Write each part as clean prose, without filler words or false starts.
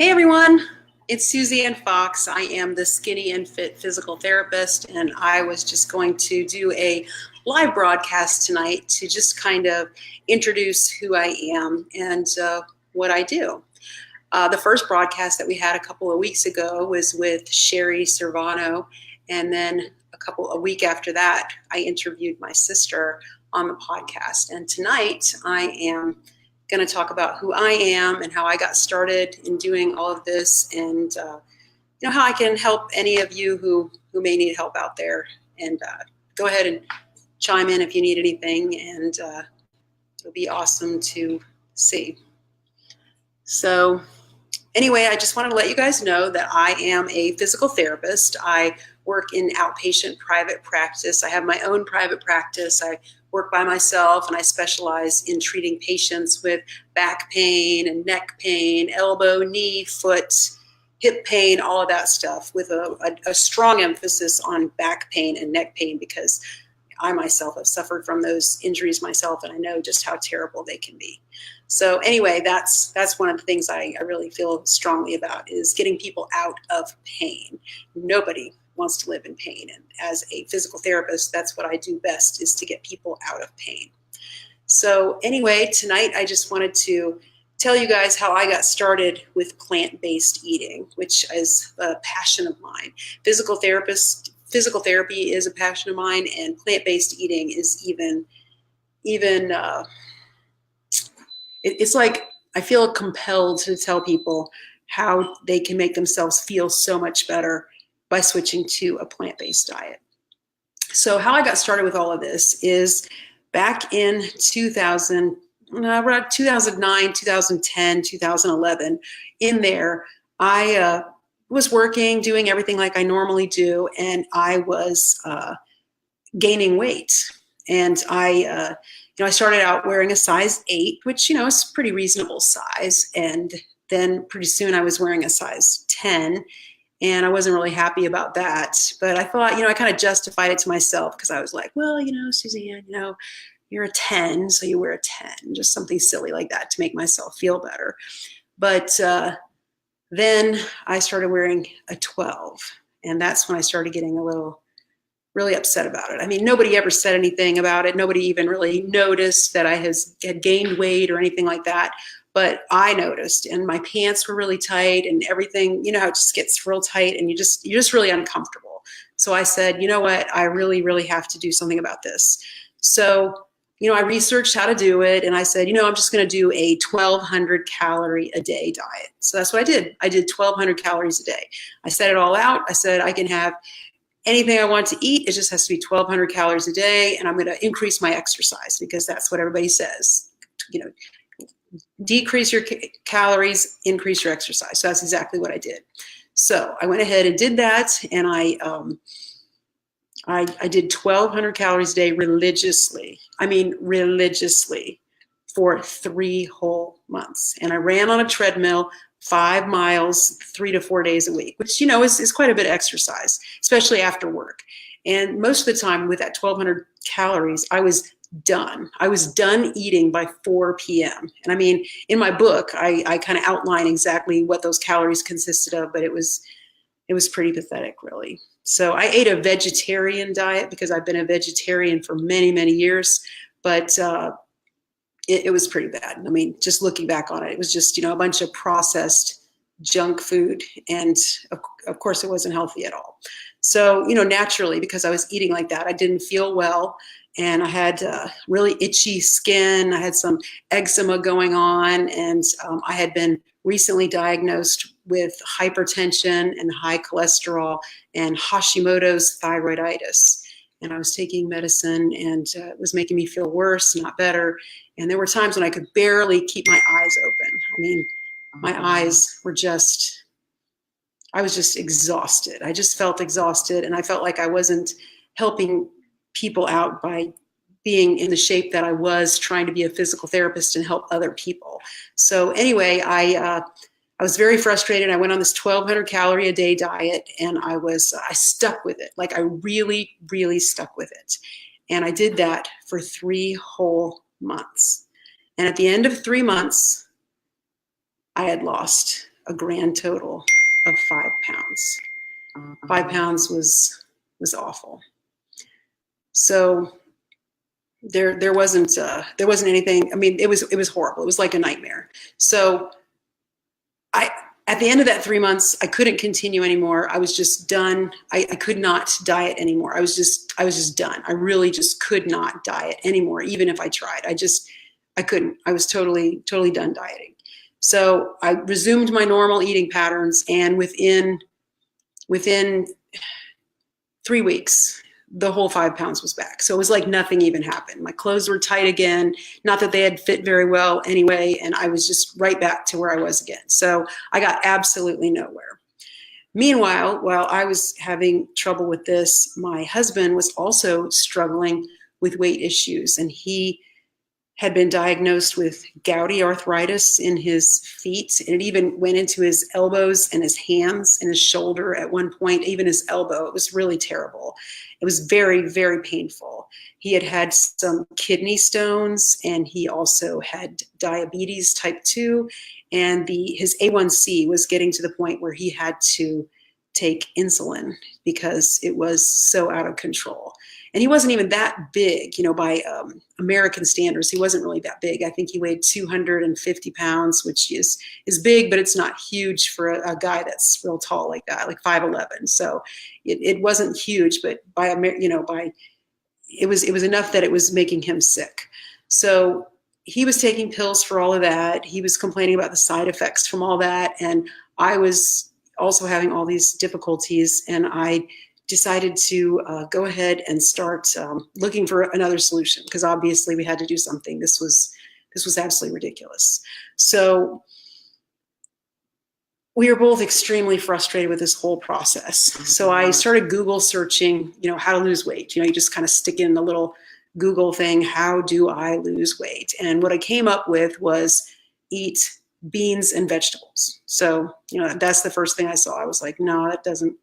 Hey everyone, it's Susie Ann Fox. I am the Skinny and Fit Physical Therapist, and I was just going to do a live broadcast tonight to just kind of introduce who I am and what I do. The first broadcast that we had a couple of weeks ago was with Sherry Servano, and then a week after that, I interviewed my sister on the podcast. And tonight, I am going to talk about who I am and how I got started in doing all of this, and how I can help any of you who may need help out there. And go ahead and chime in if you need anything, and it'll be awesome to see. So anyway, I just wanted to let you guys know that I am a physical therapist. I work in outpatient private practice. I have my own private practice. I work by myself, and I specialize in treating patients with back pain and neck pain, elbow, knee, foot, hip pain, all of that stuff, with a strong emphasis on back pain and neck pain, because I myself have suffered from those injuries myself, and I know just how terrible they can be. So anyway, that's one of the things I really feel strongly about, is getting people out of pain. Nobody wants to live in pain. And as a physical therapist, that's what I do best, is to get people out of pain. So anyway, tonight I just wanted to tell you guys how I got started with plant-based eating, which is a passion of mine. Physical therapy is a passion of mine, and plant-based eating is even it's like I feel compelled to tell people how they can make themselves feel so much better by switching to a plant-based diet. So how I got started with all of this is back in 2009, 2010, 2011. In there, I was working, doing everything like I normally do, and I was gaining weight. And I started out wearing a size 8, which, is a pretty reasonable size. And then pretty soon I was wearing a size 10. And I wasn't really happy about that. But I thought, I kind of justified it to myself, because I was like, well, Suzanne, you're a 10, so you wear a 10, just something silly like that to make myself feel better. But then I started wearing a 12, and that's when I started getting really upset about it. I mean, nobody ever said anything about it. Nobody even really noticed that I had gained weight or anything like that. But I noticed, and my pants were really tight, and everything, how it just gets real tight, and you're just really uncomfortable. So I said, you know what, I really, really have to do something about this. So, I researched how to do it, and I said, I'm just going to do a 1,200 calorie a day diet. So that's what I did. I did 1,200 calories a day. I set it all out. I said, I can have anything I want to eat. It just has to be 1,200 calories a day, and I'm going to increase my exercise, because that's what everybody says. Decrease your calories, increase your exercise. So that's exactly what I did. So I went ahead and did that, and I did 1,200 calories a day religiously. I mean, religiously, for 3 whole months. And I ran on a treadmill 5 miles, 3 to 4 days a week, which, is quite a bit of exercise, especially after work. And most of the time with that 1,200 calories, I was done. I was done eating by 4 p.m. And I mean, in my book, I kind of outline exactly what those calories consisted of, but it was pretty pathetic, really. So I ate a vegetarian diet, because I've been a vegetarian for many, many years, but it was pretty bad. I mean, just looking back on it, it was just, a bunch of processed junk food. And of course, it wasn't healthy at all. So, naturally, because I was eating like that, I didn't feel well. And I had really itchy skin. I had some eczema going on. And I had been recently diagnosed with hypertension and high cholesterol and Hashimoto's thyroiditis. And I was taking medicine, and it was making me feel worse, not better. And there were times when I could barely keep my eyes open. I mean, my eyes were I was just exhausted. I just felt exhausted, and I felt like I wasn't helping people out by being in the shape that I was, trying to be a physical therapist and help other people. So anyway, I was very frustrated. I went on this 1,200 calorie a day diet, and I stuck with it. Like, I really, really stuck with it. And I did that for 3 whole months. And at the end of 3 months, I had lost a grand total of 5 pounds. 5 pounds was awful. So there wasn't anything. I mean, it was horrible. It was like a nightmare. So at the end of that 3 months, I couldn't continue anymore. I was just done. I could not diet anymore. I was just done. I really just could not diet anymore, even if I tried. I couldn't. I was totally done dieting. So I resumed my normal eating patterns, and within 3 weeks, the whole 5 pounds was back. So it was like nothing even happened. My clothes were tight again. Not that they had fit very well anyway, and I was just right back to where I was again. So I got absolutely nowhere. Meanwhile, while I was having trouble with this, my husband was also struggling with weight issues, and he had been diagnosed with gouty arthritis in his feet, and it even went into his elbows and his hands and his shoulder at one point, even his elbow. It was really terrible. It was very, very painful. He had some kidney stones, and he also had diabetes type 2, and his A1C was getting to the point where he had to take insulin because it was so out of control. And he wasn't even that big, by American standards. He wasn't really that big. I think he weighed 250 pounds, which is big, but it's not huge for a guy that's real tall like that, like 5'11". So it wasn't huge, but it was enough that it was making him sick. So he was taking pills for all of that. He was complaining about the side effects from all that, and I was also having all these difficulties, and I decided to go ahead and start looking for another solution, because obviously we had to do something. This was absolutely ridiculous. So we were both extremely frustrated with this whole process. So I started Google searching, how to lose weight. You just kind of stick in the little Google thing, how do I lose weight? And what I came up with was eat beans and vegetables. So, that's the first thing I saw. I was like, no, that doesn't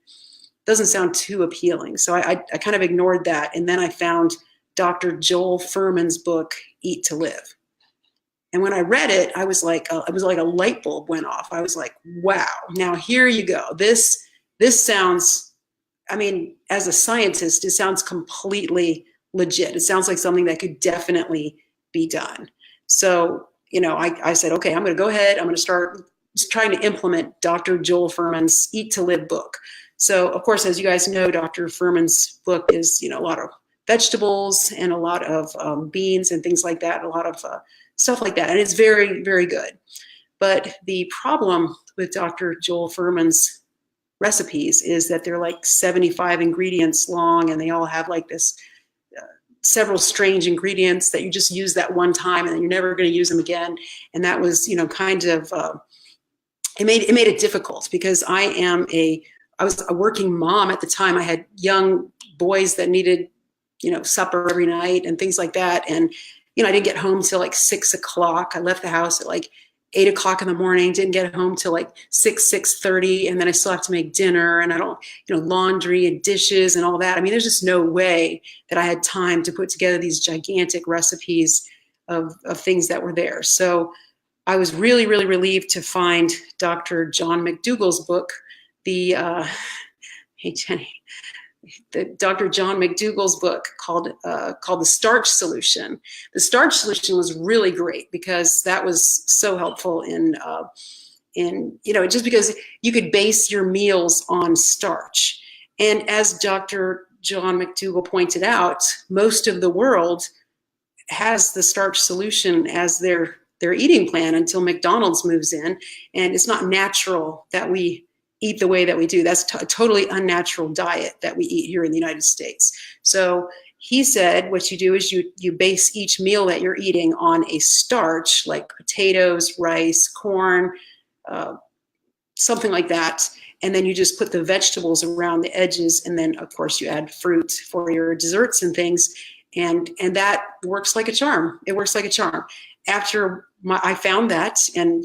sound too appealing. So I kind of ignored that. And then I found Dr. Joel Fuhrman's book, Eat to Live. And when I read it, it was like a light bulb went off. I was like, wow, now here you go. This sounds, as a scientist, it sounds completely legit. It sounds like something that could definitely be done. So, I said, okay, I'm going to go ahead. I'm going to start trying to implement Dr. Joel Fuhrman's Eat to Live book. So, of course, as you guys know, Dr. Fuhrman's book is, a lot of vegetables and a lot of beans and things like that, a lot of stuff like that. And it's very, very good. But the problem with Dr. Joel Fuhrman's recipes is that they're like 75 ingredients long, and they all have like this several strange ingredients that you just use that one time and then you're never going to use them again. And that was, kind of, it made it difficult, because I was a working mom at the time. I had young boys that needed, supper every night and things like that. And, I didn't get home till like 6 o'clock. I left the house at like 8 o'clock in the morning, didn't get home till like 6:30. And then I still have to make dinner, and I don't, laundry and dishes and all that. There's just no way that I had time to put together these gigantic recipes of things that were there. So I was really, really relieved to find Dr. John McDougall's book, Dr. John McDougall's book called the Starch Solution. The Starch Solution was really great, because that was so helpful in just because you could base your meals on starch. And as Dr. John McDougall pointed out, most of the world has the Starch Solution as their eating plan until McDonald's moves in, and it's not natural that we eat the way that we do. That's a totally unnatural diet that we eat here in the United States. So he said what you do is you base each meal that you're eating on a starch, like potatoes, rice, corn, something like that. And then you just put the vegetables around the edges. And then, of course, you add fruit for your desserts and things. And that works like a charm. It works like a charm. After I found that, and,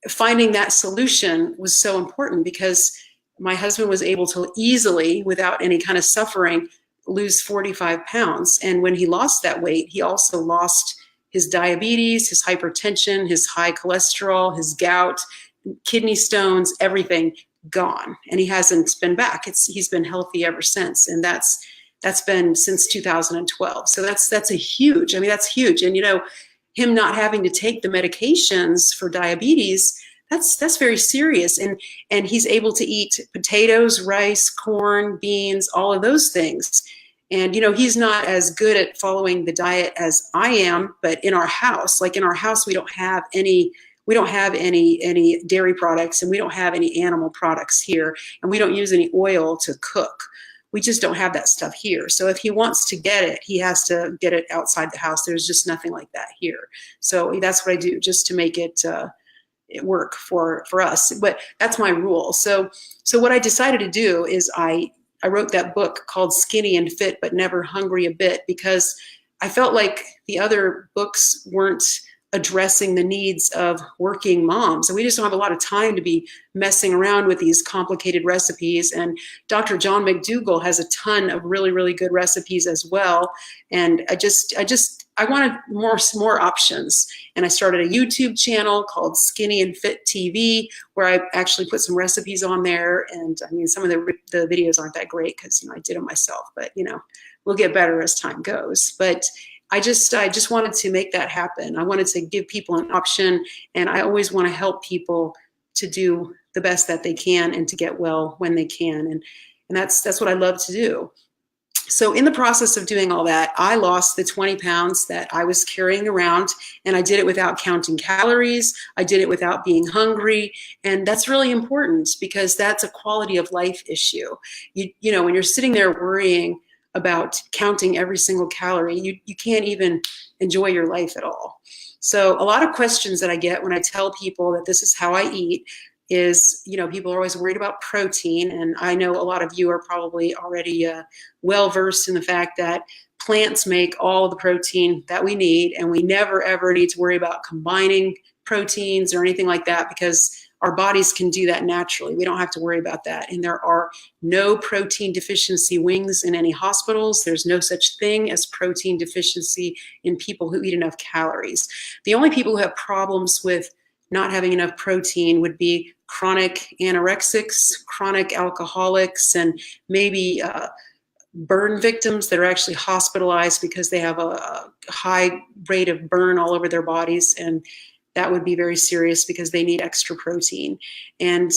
finding that solution was so important, because my husband was able to easily, without any kind of suffering, lose 45 pounds. And when he lost that weight, he also lost his diabetes, his hypertension, his high cholesterol, his gout, kidney stones, everything gone, and he hasn't been back. He's been healthy ever since, and that's been since 2012. So that's a huge. I mean, that's huge. And him not having to take the medications for diabetes, that's very serious. And he's able to eat potatoes, rice, corn, beans, all of those things. And he's not as good at following the diet as I am, but in our house, we don't have any dairy products, and we don't have any animal products here, and we don't use any oil to cook. We just don't have that stuff here. So if he wants to get it, he has to get it outside the house. There's just nothing like that here. So that's what I do, just to make it work for us. But that's my rule. So what I decided to do is I wrote that book called Skinny and Fit But Never Hungry a Bit, because I felt like the other books weren't addressing the needs of working moms. And we just don't have a lot of time to be messing around with these complicated recipes. And Dr. John McDougall has a ton of really, really good recipes as well. And I wanted more options. And I started a YouTube channel called Skinny and Fit TV, where I actually put some recipes on there. And I mean, some of the videos aren't that great because I did them myself, but we'll get better as time goes. But I just wanted to make that happen. I wanted to give people an option, and I always want to help people to do the best that they can and to get well when they can. And that's what I love to do. So in the process of doing all that, I lost the 20 pounds that I was carrying around, and I did it without counting calories. I did it without being hungry. And that's really important, because that's a quality of life issue. When you're sitting there worrying about counting every single calorie, you can't even enjoy your life at all. So a lot of questions that I get when I tell people that this is how I eat is, people are always worried about protein. And I know a lot of you are probably already well versed in the fact that plants make all the protein that we need, and we never ever need to worry about combining proteins or anything like that, because our bodies can do that naturally. We don't have to worry about that. And there are no protein deficiency wings in any hospitals. There's no such thing as protein deficiency in people who eat enough calories. The only people who have problems with not having enough protein would be chronic anorexics, chronic alcoholics, and maybe burn victims that are actually hospitalized because they have a high rate of burn all over their bodies. And that would be very serious because they need extra protein. And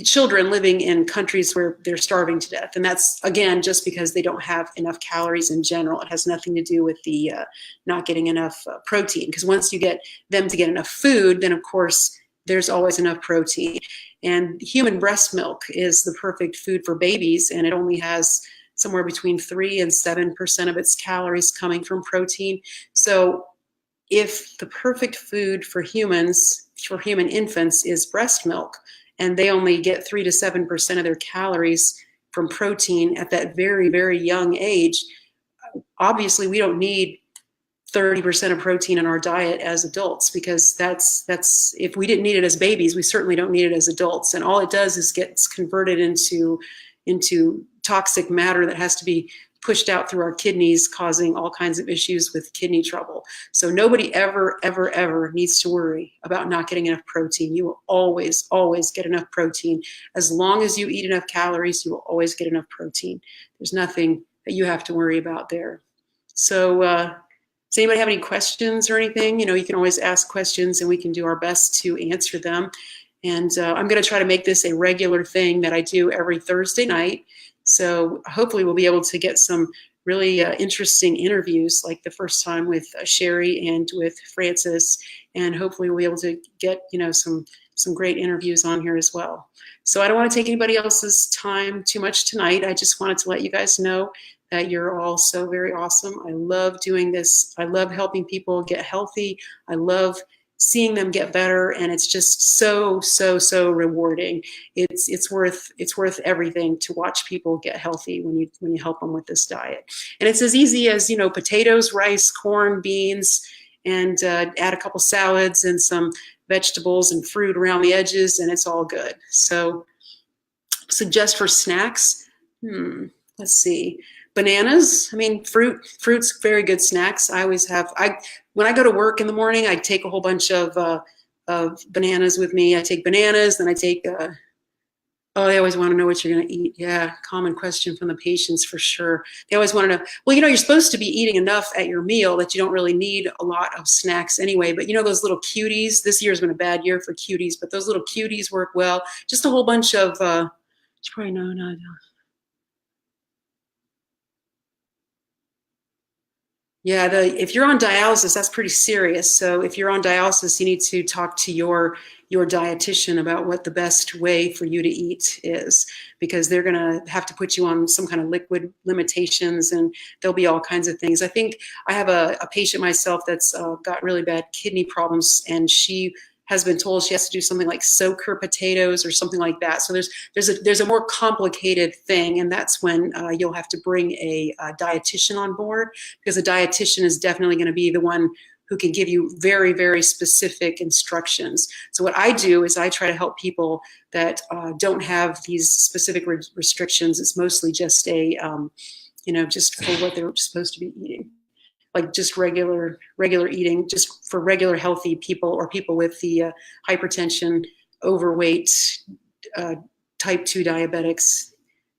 children living in countries where they're starving to death. And that's, again, just because they don't have enough calories in general. It has nothing to do with the not getting enough protein. Because once you get them to get enough food, then of course there's always enough protein. And human breast milk is the perfect food for babies, and it only has somewhere between 3 and 7% of its calories coming from protein. So if the perfect food for humans, for human infants, is breast milk, and they only get 3 to 7% of their calories from protein at that very, very young age, obviously we don't need 30% of protein in our diet as adults, because that's if we didn't need it as babies, we certainly don't need it as adults. And all it does is gets converted into toxic matter that has to be pushed out through our kidneys, causing all kinds of issues with kidney trouble. So nobody ever, ever, ever needs to worry about not getting enough protein. You will always, always get enough protein. As long as you eat enough calories, you will always get enough protein. There's nothing that you have to worry about there. So does anybody have any questions or anything? You can always ask questions and we can do our best to answer them. And I'm going to try to make this a regular thing that I do every Thursday night. So hopefully we'll be able to get some really interesting interviews, like the first time with Sherry and with Francis, and hopefully we'll be able to get some great interviews on here as well. So I don't want to take anybody else's time too much tonight. I just wanted to let you guys know that you're all so very awesome. I love doing this. I love helping people get healthy. I love seeing them get better, and it's just so, so, so rewarding. It's worth everything to watch people get healthy when you help them with this diet. And it's as easy as potatoes, rice, corn, beans, and add a couple salads and some vegetables and fruit around the edges, and it's all good. So suggest for snacks. Let's see. Bananas. I mean, fruit's very good snacks. I always have. When I go to work in the morning, I take a whole bunch of bananas with me. I take bananas, then I take, oh, they always want to know what you're going to eat. Yeah, common question from the patients for sure. They always want to know, well, you know, you're supposed to be eating enough at your meal that you don't really need a lot of snacks anyway. But you know, those little cuties, this year's been a bad year for cuties, but those little cuties work well. Just a whole bunch of, you probably know, no. Yeah, if you're on dialysis, that's pretty serious. So if you're on dialysis, you need to talk to your dietitian about what the best way for you to eat is, because they're going to have to put you on some kind of liquid limitations, and there'll be all kinds of things. I think I have a patient myself that's got really bad kidney problems, and she has been told she has to do something like soak her potatoes or something like that. So there's a more complicated thing, and that's when you'll have to bring a dietitian on board, because a dietitian is definitely going to be the one who can give you very, very specific instructions. So what I do is I try to help people that don't have these specific restrictions. It's mostly just a, just for what they're supposed to be eating, like just regular eating, just for regular healthy people or people with the hypertension, overweight, type 2 diabetics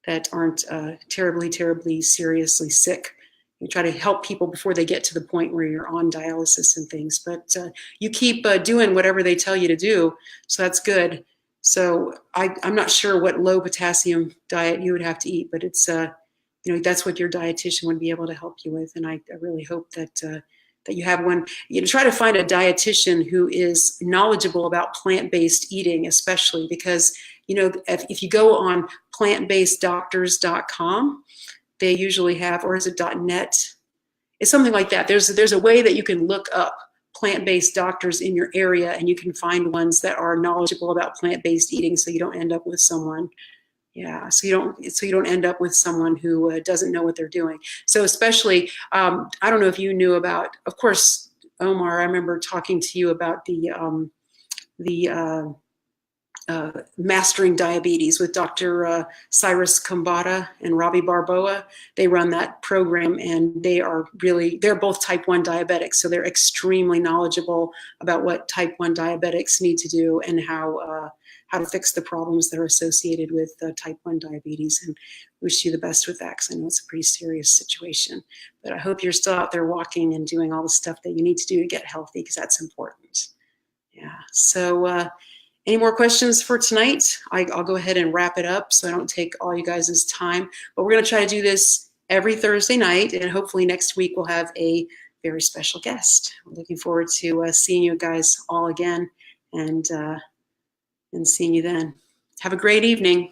that aren't terribly seriously sick. You try to help people before they get to the point where you're on dialysis and things, but you keep doing whatever they tell you to do, so that's good. So I'm not sure what low potassium diet you would have to eat, but it's that's what your dietitian would be able to help you with, and I really hope that that you have one. Try to find a dietitian who is knowledgeable about plant-based eating, especially because if you go on plantbaseddoctors.com, they usually have, or is it .net? It's something like that. There's a way that you can look up plant-based doctors in your area, and you can find ones that are knowledgeable about plant-based eating, so you don't end up with someone. Yeah, so you don't end up with someone who doesn't know what they're doing. So especially, I don't know if you knew about, of course, Omar, I remember talking to you about the Mastering Diabetes with Dr. Cyrus Kambata and Robbie Barboa. They run that program, and they're both type 1 diabetics, so they're extremely knowledgeable about what type 1 diabetics need to do and how to fix the problems that are associated with type 1 diabetes. And wish you the best with that, because I know it's a pretty serious situation. But I hope you're still out there walking and doing all the stuff that you need to do to get healthy, because that's important. Yeah, so any more questions for tonight? I'll go ahead and wrap it up so I don't take all you guys' time. But we're going to try to do this every Thursday night, and hopefully next week we'll have a very special guest. I'm looking forward to seeing you guys all again and seeing you then. Have a great evening.